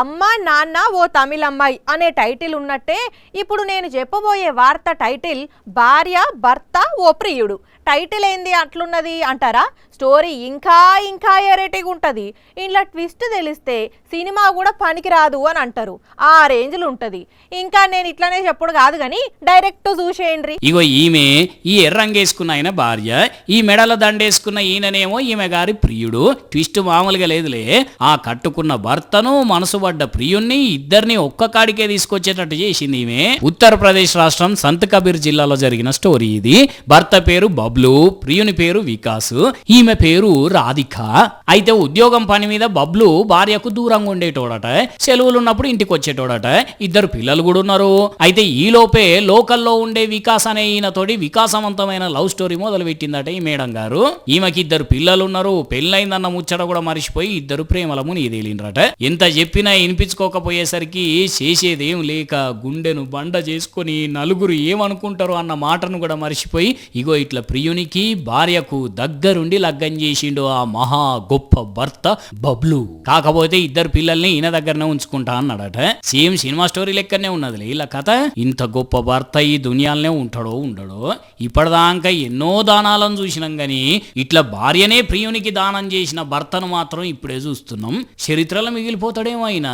అమ్మ నాన్న ఓ తమిళమ్మాయి అనే టైటిల్ ఉన్నట్టే ఇప్పుడు నేను చెప్పబోయే వార్త టైటిల్ భార్య భర్త ఓ ప్రియుడు. టైటిల్ ఏంది అట్లున్నది అంటారా? స్టోరీ ఇంకా ఇంకా ఎరేటిగా ఉంటుంది. ఇంట్లో ట్విస్ట్ తెలిస్తే సినిమా కూడా పనికిరాదు అని అంటారు. ఆ రేంజ్లు ఉంటుంది. ఇంకా నేను ఇట్లానే చెప్పుడు కాదు కానీ డైరెక్ట్ చూసేయండి. ఇగో ఈమె ఈ ఎర్రంగేసుకున్న ఆయన భార్య, ఈ మెడల దండేసుకున్న ఈయననేమో ఈమె గారి ప్రియుడు. ట్విస్ట్ మామూలుగా లేదులే. ఆ కట్టుకున్న భర్తను మనసు పడ్డ ప్రియుణ్ణి ఇద్దరిని ఒక్క కాడికే తీసుకొచ్చేటట్టు చేసింది ఈమె. ఉత్తరప్రదేశ్ రాష్ట్రం సంత్ కబీర్ జిల్లాలో జరిగిన స్టోరీ ఇది. భర్త పేరు బబ్లు, ప్రియుని పేరు వికాస్, ఈమె పేరు రాధిక. అయితే ఉద్యోగం పని మీద బబ్లు భార్యకు దూరంగా ఉండేటోడట. సెలవులు ఉన్నప్పుడు ఇంటికి వచ్చేటోడట. ఇద్దరు పిల్లలు కూడా ఉన్నారు. అయితే ఈ లోపే లోకల్లో ఉండే వికాస్ అనే ఈయనతోటి వికాసవంతమైన లవ్ స్టోరీ మొదలు పెట్టిందట ఈ మేడం గారు. ఈమెకి ఇద్దరు పిల్లలు ఉన్నారు. పెళ్ళైందన్న ముచ్చట కూడా మరిచిపోయి ఇద్దరు ప్రేమల మునిగిదేలిండ్రట. ఎంత చెప్పినా వినిపించుకోకపోయేసరికి చేసేదేం లేక గుండెను బండ చేసుకొని నలుగురు ఏమనుకుంటారు అన్న మాటను కూడా మరిచిపోయి ఇగో ఇట్లా ప్రియునికి భార్యకు దగ్గరుండి లగ్గం చేసిండు ఆ మహా గొప్ప భర్త బబ్లు. కాకపోతే ఇద్దరు పిల్లల్ని ఈయన దగ్గరనే ఉంచుకుంటా అన్నాడట. సేమ్ సినిమా స్టోరీ లెక్కనే ఉన్నది ఇలా కథ. ఇంత గొప్ప భర్త ఈ దునియాలనే ఉంటాడో ఉండడో. ఇప్పటిదాకా ఎన్నో దానాలను చూసినాం గాని ఇట్లా భార్యనే ప్రియునికి దానం చేసిన భర్తను మాత్రం ఇప్పుడే చూస్తున్నాం. చరిత్రలో మిగిలిపోతాడేమో అయినా.